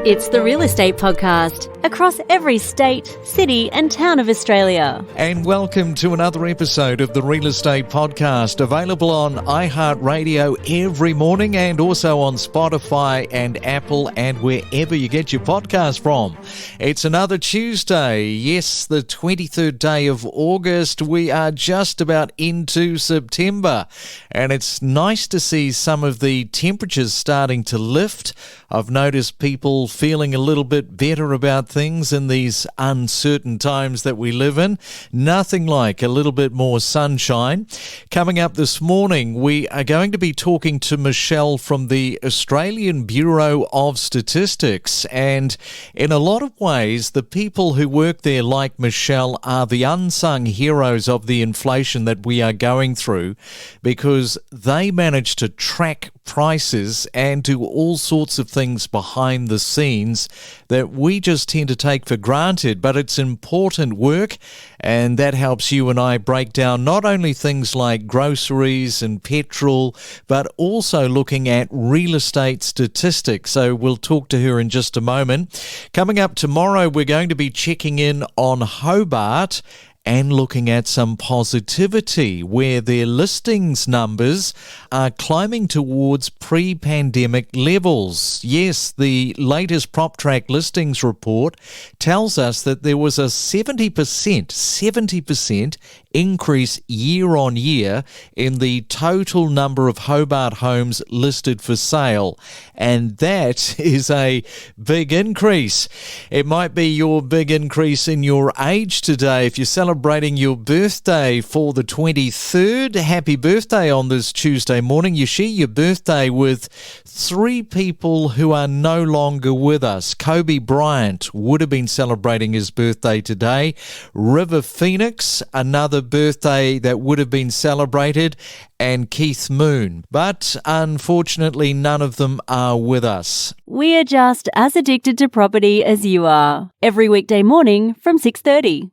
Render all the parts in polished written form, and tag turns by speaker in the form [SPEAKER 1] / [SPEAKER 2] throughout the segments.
[SPEAKER 1] It's the Real Estate Podcast, across every state, city and town of Australia.
[SPEAKER 2] And welcome to another episode of the Real Estate Podcast, available on iHeartRadio every morning and also on Spotify and Apple and wherever you get your podcast from. It's another Tuesday, yes, the 23rd day of August. We are just about into September, and it's nice to see some of the temperatures starting to lift. I've noticed people feeling a little bit better about things in these uncertain times that we live in. Nothing like a little bit more sunshine. Coming up this morning, we are going to be talking to Michelle from the Australian Bureau of Statistics. And in a lot of ways, the people who work there, like Michelle, are the unsung heroes of the inflation that we are going through, because they manage to track prices and do all sorts of things behind the scenes that we just tend to take for granted. But it's important work, and that helps you and I break down not only things like groceries and petrol, but also looking at real estate statistics. So we'll talk to her in just a moment. Coming up tomorrow, we're going to be checking in on Hobart and looking at some positivity where their listings numbers are climbing towards pre-pandemic levels. Yes, the latest PropTrack listings report tells us that there was a 70% increase year on year in the total number of Hobart homes listed for sale. And that is a big increase. It might be your big increase in your age today. If you're celebrating your birthday for the 23rd, happy birthday on this Tuesday morning. You share your birthday with three people who are no longer with us. Kobe Bryant would have been celebrating his birthday today. River Phoenix, another birthday that would have been celebrated, and Keith Moon. But unfortunately, none of them are with us.
[SPEAKER 1] We are just as addicted to property as you are. Every weekday morning from 6:30.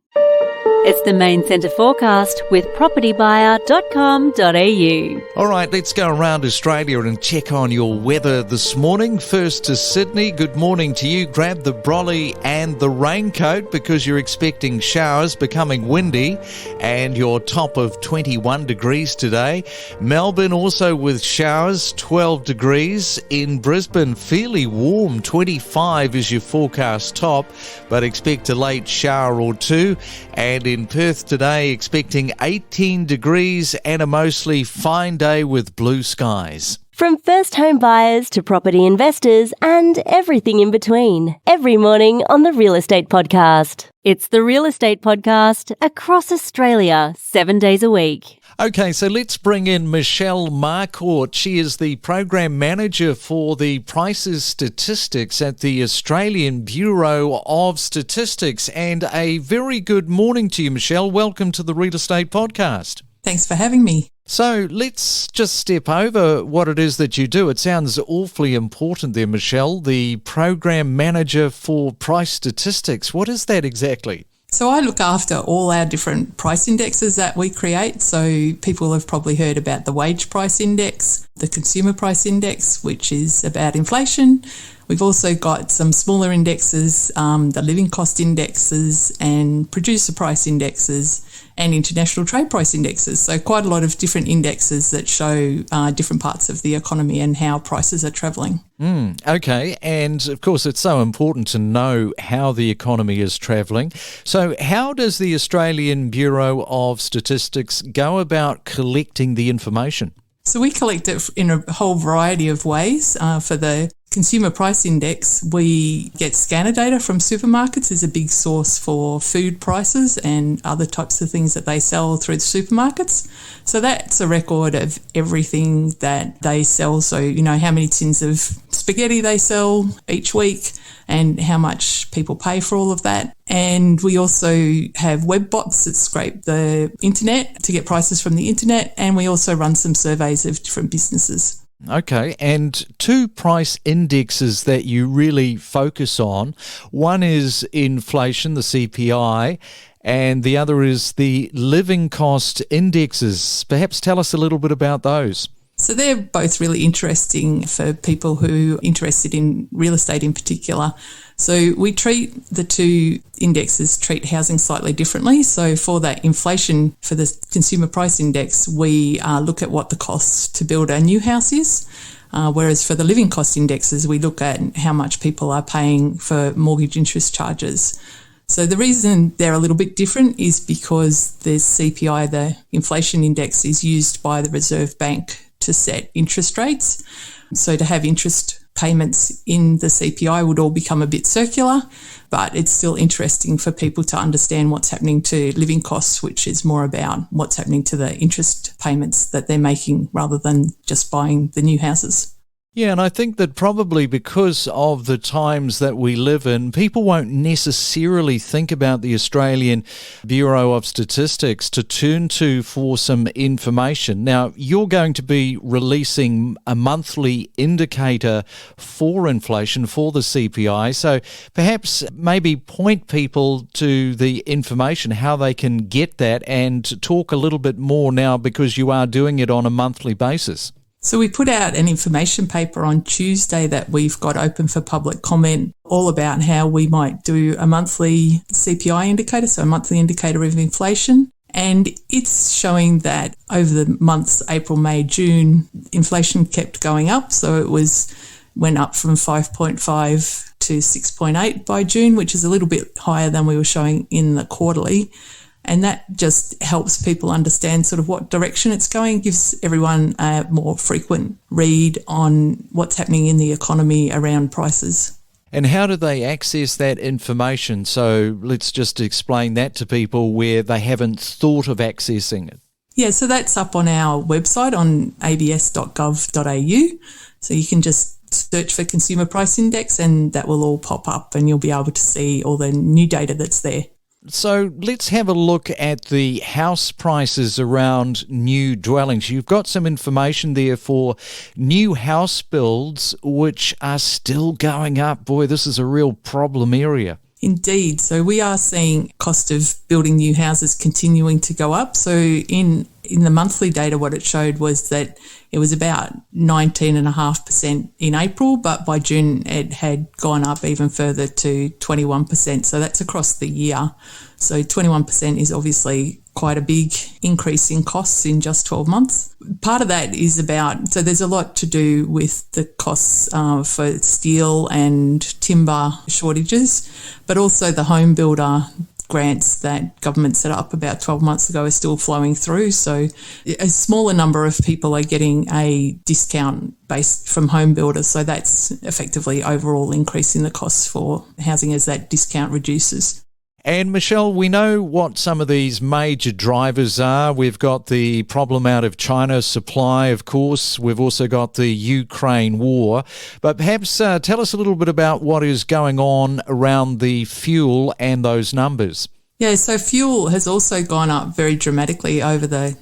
[SPEAKER 1] It's the Main Centre Forecast with propertybuyer.com.au.
[SPEAKER 2] All right, let's go around Australia and check on your weather this morning. First to Sydney, good morning to you. Grab the brolly and the raincoat because you're expecting showers, becoming windy, and your top of 21 degrees today. Melbourne also with showers, 12 degrees. In Brisbane, fairly warm, 25 is your forecast top, but expect a late shower or two. And in Perth today, expecting 18 degrees and a mostly fine day with blue skies.
[SPEAKER 1] From first home buyers to property investors and everything in between. Every morning on the Real Estate Podcast. It's the Real Estate Podcast across Australia, 7 days a week.
[SPEAKER 2] Okay, so let's bring in Michelle Marquardt. She is the Program Manager for the Prices Statistics at the Australian Bureau of Statistics. And a very good morning to you, Michelle. Welcome to the Real Estate Podcast.
[SPEAKER 3] Thanks for having me.
[SPEAKER 2] So let's just step over what it is that you do. It sounds awfully important there, Michelle, the Program Manager for Price Statistics. What is that exactly?
[SPEAKER 3] So I look after all our different price indexes that we create. So people have probably heard about the wage price index, the consumer price index, which is about inflation. We've also got some smaller indexes, the living cost indexes and producer price indexes and international trade price indexes. So quite a lot of different indexes that show different parts of the economy and how prices are travelling.
[SPEAKER 2] Okay, and of course it's so important to know how the economy is travelling. So how does the Australian Bureau of Statistics go about collecting the information?
[SPEAKER 3] So we collect it in a whole variety of ways. For the Consumer Price Index, we get scanner data from supermarkets as a big source for food prices and other types of things that they sell through the supermarkets. So that's a record of everything that they sell. So, you know, how many tins of spaghetti they sell each week and how much people pay for all of that. And we also have web bots that scrape the internet to get prices from the internet. And we also run some surveys of different businesses.
[SPEAKER 2] Okay, and two price indexes that you really focus on. One is inflation, the CPI, and the other is the living cost indexes. Perhaps tell us a little bit about those.
[SPEAKER 3] So they're both really interesting for people who are interested in real estate in particular. So we treat the two indexes, treat housing slightly differently. So for that inflation, for the consumer price index, we look at what the cost to build a new house is. Whereas for the living cost indexes, we look at how much people are paying for mortgage interest charges. So the reason they're a little bit different is because the CPI, the inflation index, is used by the Reserve Bank to set interest rates. So to have interest payments in the CPI would all become a bit circular, but it's still interesting for people to understand what's happening to living costs, which is more about what's happening to the interest payments that they're making rather than just buying the new houses.
[SPEAKER 2] Yeah, and I think that probably because of the times that we live in, people won't necessarily think about the Australian Bureau of Statistics to turn to for some information. Now, you're going to be releasing a monthly indicator for inflation for the CPI, so perhaps maybe point people to the information, how they can get that, and talk a little bit more now because you are doing it on a monthly basis.
[SPEAKER 3] So we put out an information paper on Tuesday that we've got open for public comment, all about how we might do a monthly CPI indicator, so a monthly indicator of inflation. And it's showing that over the months April, May, June, inflation kept going up. So it went up from 5.5 to 6.8 by June, which is a little bit higher than we were showing in the quarterly. And that just helps people understand sort of what direction it's going, gives everyone a more frequent read on what's happening in the economy around prices.
[SPEAKER 2] And how do they access that information? So let's just explain that to people where they haven't thought of accessing it.
[SPEAKER 3] Yeah, so that's up on our website on abs.gov.au. So you can just search for Consumer Price Index and that will all pop up and you'll be able to see all the new data that's there.
[SPEAKER 2] So let's have a look at the house prices around new dwellings. You've got some information there for new house builds, which are still going up. Boy, this is a real problem area.
[SPEAKER 3] Indeed. So we are seeing cost of building new houses continuing to go up. So in the monthly data, what it showed was that it was about 19.5% in April, but by June it had gone up even further to 21%. So that's across the year. So 21% is obviously quite a big increase in costs in just 12 months. Part of that is so there's a lot to do with the costs for steel and timber shortages, but also the home builder grants that government set up about 12 months ago are still flowing through. So a smaller number of people are getting a discount based from home builders. So that's effectively overall increasing the costs for housing as that discount reduces.
[SPEAKER 2] And Michelle, we know what some of these major drivers are. We've got the problem out of China's supply, of course. We've also got the Ukraine war. But perhaps tell us a little bit about what is going on around the fuel and those numbers.
[SPEAKER 3] Yeah, so fuel has also gone up very dramatically over the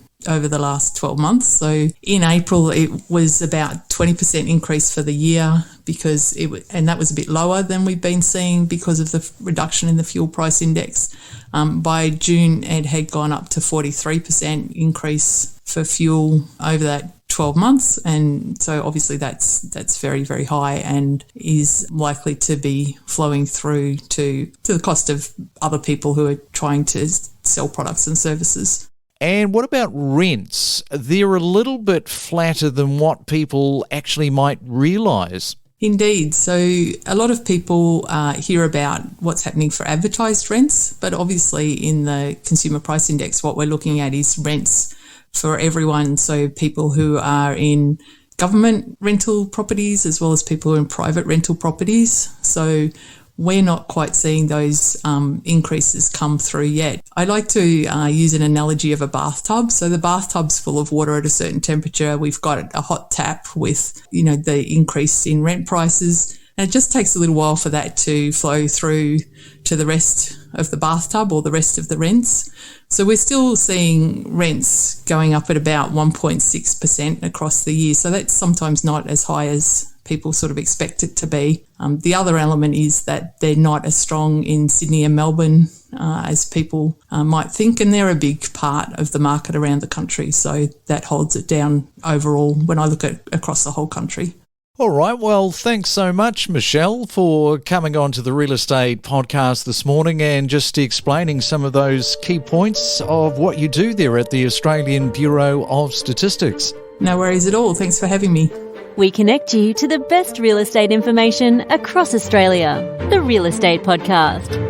[SPEAKER 3] last 12 months. So in April, it was about 20% increase for the year and that was a bit lower than we've been seeing because of the reduction in the fuel price index. By June, it had gone up to 43% increase for fuel over that 12 months. And so obviously that's very, very high and is likely to be flowing through to the cost of other people who are trying to sell products and services.
[SPEAKER 2] And what about rents? They're a little bit flatter than what people actually might realise.
[SPEAKER 3] Indeed. So a lot of people hear about what's happening for advertised rents, but obviously in the Consumer Price Index, what we're looking at is rents for everyone. So people who are in government rental properties as well as people who are in private rental properties. So we're not quite seeing those increases come through yet. I like to use an analogy of a bathtub. So the bathtub's full of water at a certain temperature. We've got a hot tap with, the increase in rent prices. And it just takes a little while for that to flow through to the rest of the bathtub or the rest of the rents. So we're still seeing rents going up at about 1.6% across the year. So that's sometimes not as high as people sort of expect it to be. The other element is that they're not as strong in Sydney and Melbourne as people might think, and they're a big part of the market around the country. So that holds it down overall when I look at across the whole country.
[SPEAKER 2] All right. Well, thanks so much, Michelle, for coming on to the Real Estate Podcast this morning and just explaining some of those key points of what you do there at the Australian Bureau of Statistics.
[SPEAKER 3] No worries at all. Thanks for having me.
[SPEAKER 1] We connect you to the best real estate information across Australia. The Real Estate Podcast.